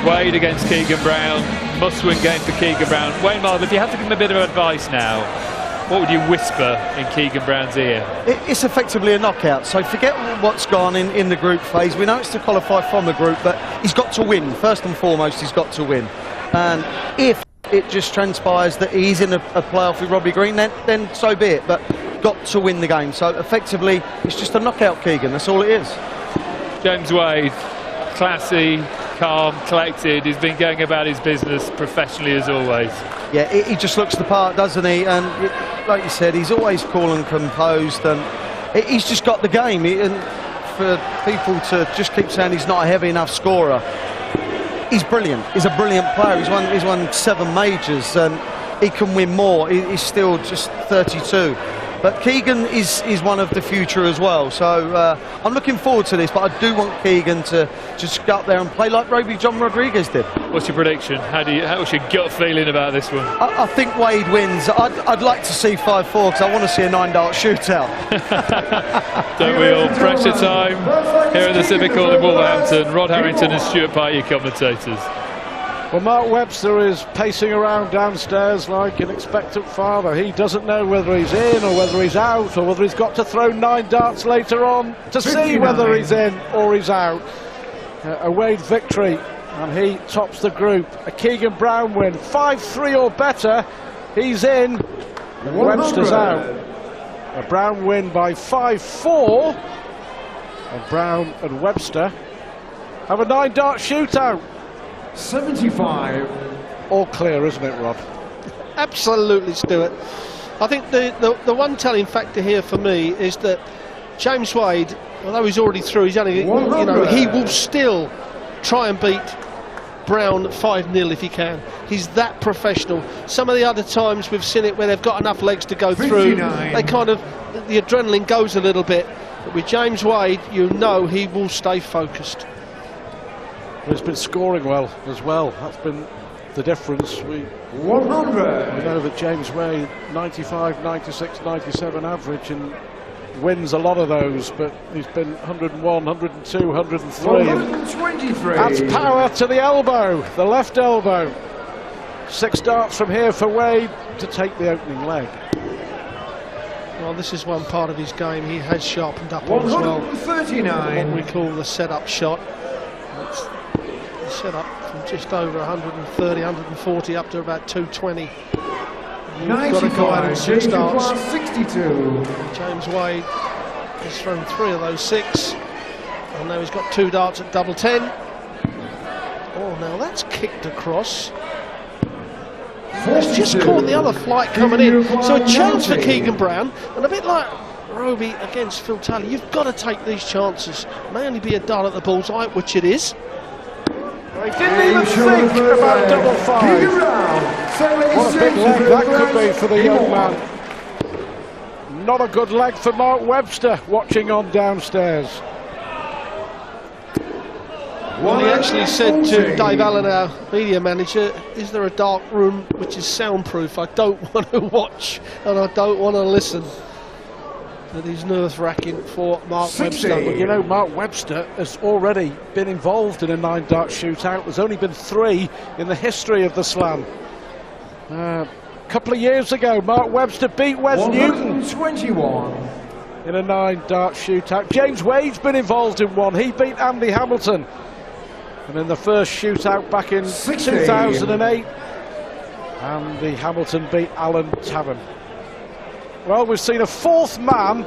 Wade against Keegan Brown, must-win game for Keegan Brown. Wayne Mardle, if you had to give him a bit of advice now, what would you whisper in Keegan Brown's ear? It's effectively a knockout, so forget what's gone in the group phase. We know it's to qualify from the group, but he's got to win. First and foremost, he's got to win. And if it just transpires that he's in a playoff with Robbie Green, then so be it. But got to win the game. So effectively, it's just a knockout, Keegan. That's all it is. James Wade, classy, calm, collected. He's been going about his business professionally as always. Yeah, he just looks the part, doesn't he? And like you said, he's always cool and composed, and he's just got the game. And for people to just keep saying he's not a heavy enough scorer, he's brilliant. He's a brilliant player. He's won 7 majors, and he can win more. He's still just 32. But Keegan is one of the future as well, so I'm looking forward to this, but I do want Keegan to just go up there and play like Roby John Rodriguez did. What's your prediction? What's your gut feeling about this one? I think Wade wins. I'd like to see 5-4 because I want to see a 9-dart shootout. Don't we all? Pressure time here at the Civic Hall in Wolverhampton. Rod Harrington and Stuart Pike, your commentators. Well, Mark Webster is pacing around downstairs like an expectant father. He doesn't know whether he's in or whether he's out, or whether he's got to throw 9 darts later on to 59. See whether he's in or he's out. A Wade victory, and he tops the group. A Keegan Brown win, 5-3 or better, he's in, and Webster's out. A Brown win by 5-4, and Brown and Webster have a 9-dart shootout. 75. All clear, isn't it, Rod? Absolutely, Stuart. I think the one telling factor here for me is that James Wade, although he's already through, he's only, he will still try and beat Brown 5-0 if he can. He's that professional. Some of the other times we've seen it where they've got enough legs to go 59. Through, they kind of, the adrenaline goes a little bit. But with James Wade, you know he will stay focused. He's been scoring well as well. That's been the difference. We 100. We know that James Wade 95, 96, 97 average and wins a lot of those, but he's been 101, 102, 103. 123. Adds power to the elbow, the left elbow. 6 darts from here for Wade to take the opening leg. Well, this is one part of his game he has sharpened up on as well. 139. What we call the set-up shot. It's set up from just over 130, 140 up to about 220. You've got to go out in 6 darts. 62. James Wade has thrown 3 of those 6, and now he's got 2 darts at double 10. Oh, now that's kicked across. He's just caught the other flight coming in. So a chance for Keegan Brown, and a bit like Roby against Phil Taylor, you've got to take these chances. It may only be a dart at the bullseye, which it is. He didn't even think about double 5. What a big leg that could be for the young man. Not a good leg for Mark Webster, watching on downstairs. Well, he actually said to Dave Allen, our media manager, is there a dark room which is soundproof? I don't want to watch and I don't want to listen. That is nerve-wracking for Mark 60. Webster. Well, you know, Mark Webster has already been involved in a 9-dart shootout. There's only been 3 in the history of the Slam. A couple of years ago, Mark Webster beat Wes Newton 121 in a 9-dart shootout. James Wade's been involved in one. He beat Andy Hamilton. And in the first shootout back in 2008, Andy Hamilton beat Alan Tavern. Well, we've seen a 4th man.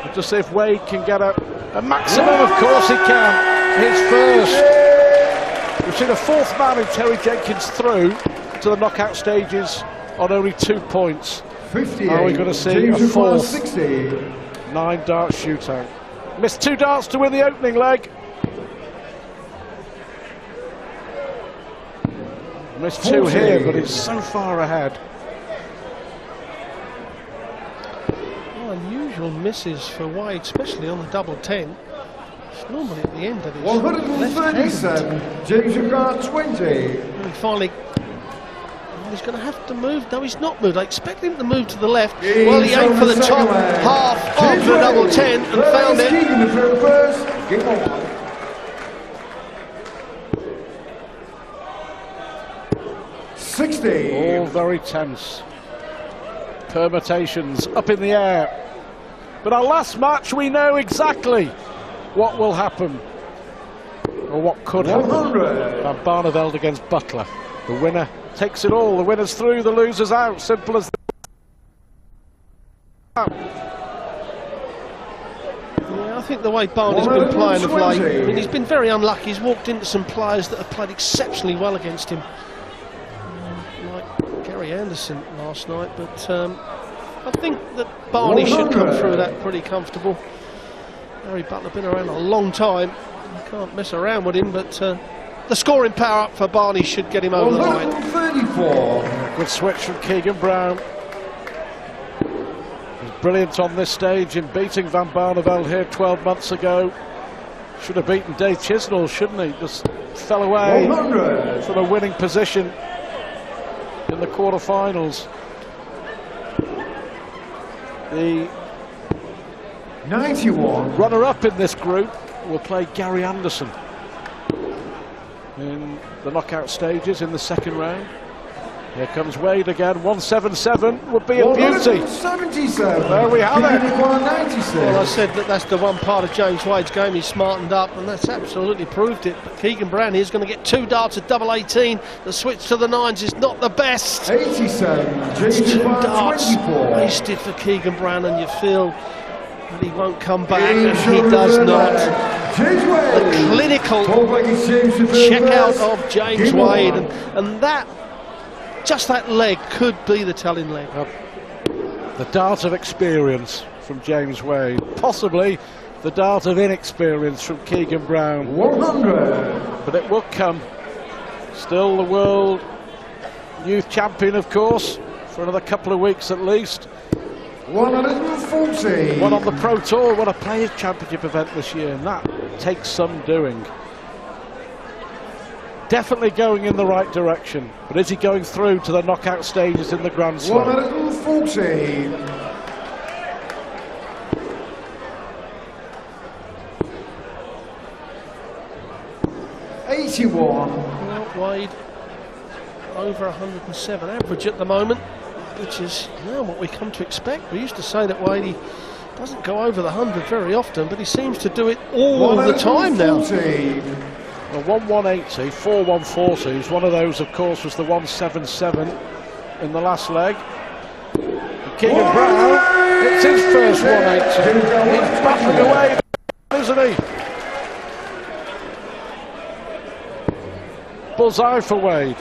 We'll just see if Wade can get a maximum. Of course he can. His first. We've seen a 4th man in Terry Jenkins through to the knockout stages on only 2 points. 58. Are we going to see a 4th 9-dart shootout? Missed 2 darts to win the opening leg. Missed 2 here, but it's so far ahead. Unusual misses for Wade, especially on the double 10. It's normally at the end of his 137. James O'Connor 20. And finally, he's going to have to move. No, he's not moved. I expect him to move to the left. Well, he aimed for the top half of the double 10 and found it. 60. All very tense. Permutations up in the air. But our last match, we know exactly what will happen. Or what could happen. 100. Van Barneveld against Butler. The winner takes it all. The winner's through, the loser's out. Simple as that. Yeah, I think the way Barney's been playing of late, 120. I mean, he's been very unlucky. He's walked into some players that have played exceptionally well against him, like Gary Anderson last night. But I think that Barney should come 100. through that pretty comfortable. Gary Butler been around a long time. You can't mess around with him, but the scoring power up for Barney should get him over the line. 134. Good switch from Keegan Brown. He's brilliant on this stage in beating Van Barneveld here 12 months ago. Should have beaten Dave Chisnall, shouldn't he? Just fell away 100. from a winning position in the quarterfinals. The 91. runner-up in this group will play Gary Anderson in the knockout stages in the second round. Here comes Wade again. 177 would be a beauty. 177. There we have it. 96. Well, I said that that's the one part of James Wade's game he's smartened up, and that's absolutely proved it. But Keegan Brown is going to get 2 darts at double 18. The switch to the 9s is not the best. 87. It's 2 James darts 24. wasted for Keegan Brown, and you feel that he won't come back, and he does not. James Wade. The clinical check out of James Wade, and that, just that leg could be the telling leg. The dart of experience from James Wade. Possibly the dart of inexperience from Keegan Brown. 100. But it will come. Still the world youth champion, of course, for another couple of weeks at least. 140. Won on the Pro Tour, won a Players' Championship event this year, and that takes some doing. Definitely going in the right direction, but is he going through to the knockout stages in the Grand Slam? 140. Well, Wade over 107 average at the moment, which is what we come to expect. We used to say that Wade doesn't go over the 100 very often, but he seems to do it all the time now. 140. A 1-180, 4-140s. One of those, of course, was the 177 in the last leg. And Keegan Brown, it's his first 180. He's battling away, isn't he? Bullseye for Wade.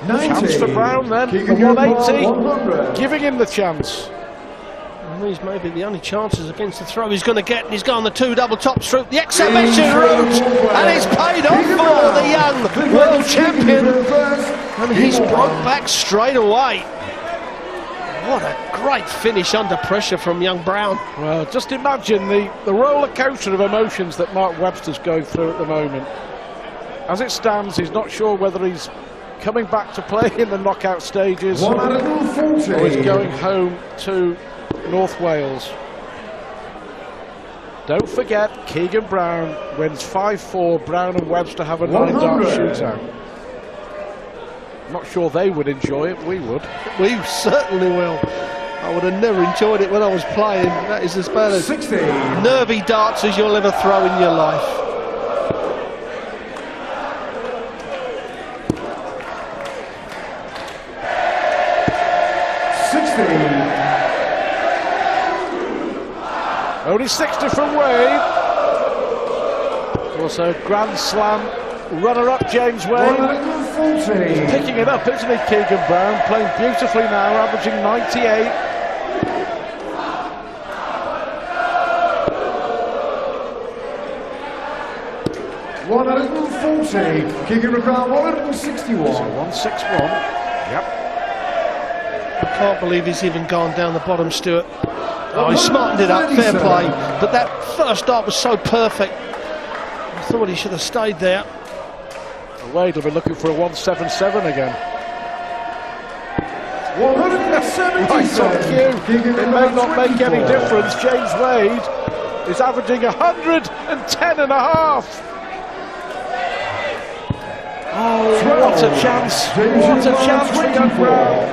90. Chance for Brown then, the Keegan 180, 100. giving him the chance. And these may be the only chances against the throw he's going to get, and he's gone the 2 double tops route, the exhibition route, and it's paid off for the young world champion, and he's broke back straight away. What a great finish under pressure from young Brown. Well, just imagine the roller coaster of emotions that Mark Webster's going through at the moment. As it stands, he's not sure whether he's coming back to play in the knockout stages 140. or he's going home to North Wales. Don't forget, Keegan Brown wins 5-4. Brown and Webster have a 9-dart 100. shootout. Not sure they would enjoy it. We would. We certainly will. I would have never enjoyed it when I was playing. That is as bad as 60. nervy darts as you'll ever throw in your life. Only 60 from Wade. Also Grand Slam runner-up James Wade. 140. Picking it up, isn't he, Keegan Brown? Playing beautifully now, averaging 98. Keegan Brown 161. 161. Yep. I can't believe he's even gone down the bottom, Stuart. Oh, he smartened it up, fair play. But that first dart was so perfect. I thought he should have stayed there. Wade will be looking for a 177 again. 177. Right on cue. It may not make any difference. James Wade is averaging 110 and a half. Oh, what a chance! What a chance for young Brown!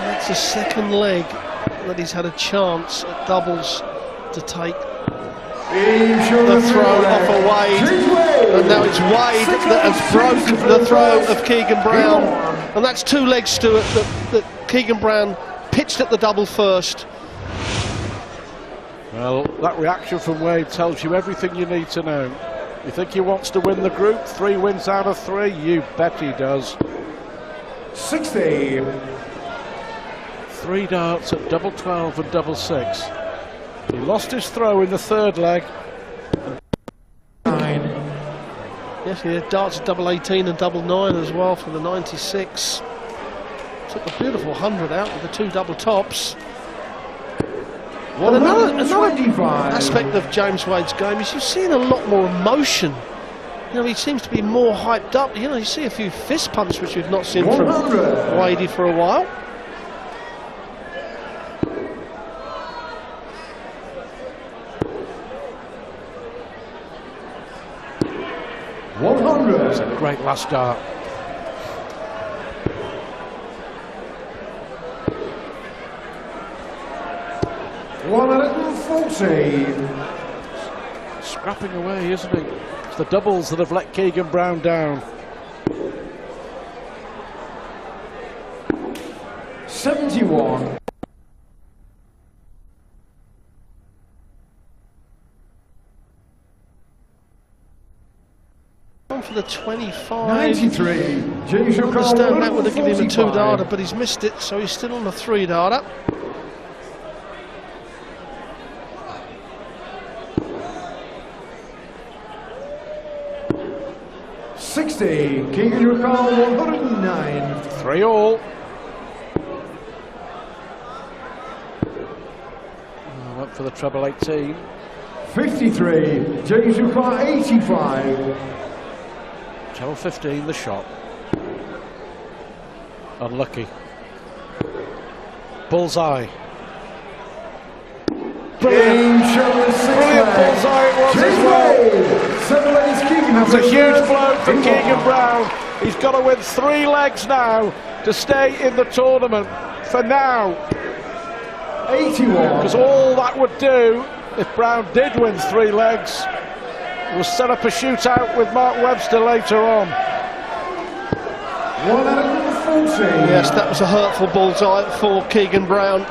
That's the second leg that he's had a chance at doubles to take the throw off of Wade, and now it's Wade that has broke the throw of Keegan Brown, and that's 2 legs, Stuart, that Keegan Brown pitched at the double first. Well, that reaction from Wade tells you everything you need to know. You think he wants to win the group? 3 wins out of 3? You bet he does. 60. 3 darts at double 12 and double 6. He lost his throw in the 3rd leg. 9. Yes, he had darts at double 18 and double 9 as well for the 96. Took a beautiful 100 out with the 2 double tops. But another aspect of James Wade's game is you're seeing a lot more emotion. You know, he seems to be more hyped up. You know, you see a few fist pumps which we've not seen from Wadey for a while. It's a great last dart. Scrapping away, isn't he? It's the doubles that have let Keegan Brown down. 71. On for the 25. 93. James I understand that would have given him a 2 45. darter, but he's missed it, so he's still on the 3 darter. Keegan Ricard 109. 3 all. Went for the treble 18. 53. James Ricard 85. Treble 15, the shot. Unlucky. Bullseye. Brilliant bullseye it was as well. It's a huge blow for Keegan Brown. He's got to win 3 legs now to stay in the tournament for now. 81. Because all that would do, if Brown did win 3 legs, was set up a shootout with Mark Webster later on. 140. Yes, that was a hurtful bullseye for Keegan Brown.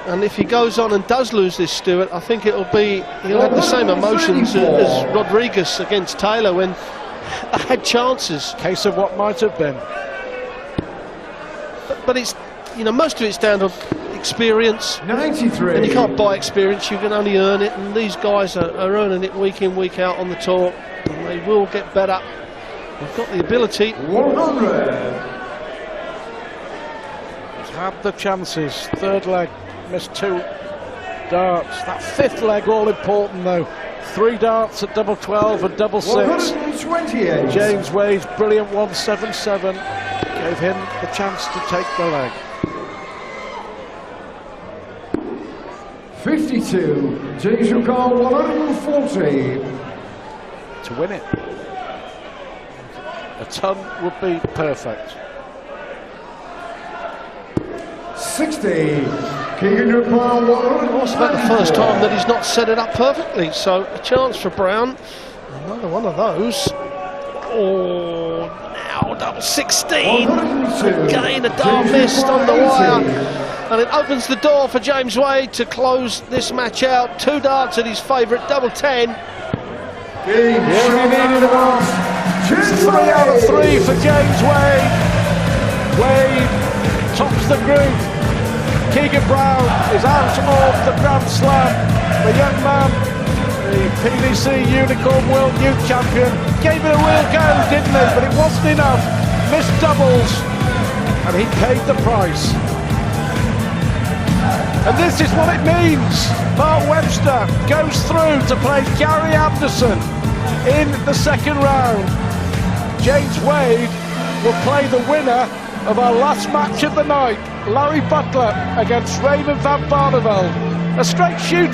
And if he goes on and does lose this, Stuart, I think he'll have the same emotions as Rodriguez against Taylor when I had chances. Case of what might have been. But it's, you know, most of it's down to experience. 93. And you can't buy experience, you can only earn it. And these guys are earning it week in, week out on the tour. And they will get better. They've got the ability. 100. He's had the chances. 3rd leg. Missed 2 darts. That 5th leg all important though. 3 darts at double 12 and double 6. 128. James Wade's brilliant 177 gave him the chance to take the leg. 52. James Ricard 140. To win it. A ton would be perfect. 60. Keegan Ricard 190. It's about the first time that he's not set it up perfectly, so a chance for Brown. Another one of those. Oh, now double 16. 102. Again, a dart missed on the wire. And it opens the door for James Wade to close this match out. 2 darts at his favourite, double 10. He needed a mark. 3 out of 3 for James Wade. Wade tops the group. Keegan Brown is out of the Grand Slam. The young man, the PDC Unicorn World Youth Champion, gave it a real go, didn't he? But it wasn't enough. Missed doubles, and he paid the price. And this is what it means. Mark Webster goes through to play Gary Anderson in the 2nd round. James Wade will play the winner of our last match of the night, Larry Butler against Raymond van Barneveld. A straight shoot.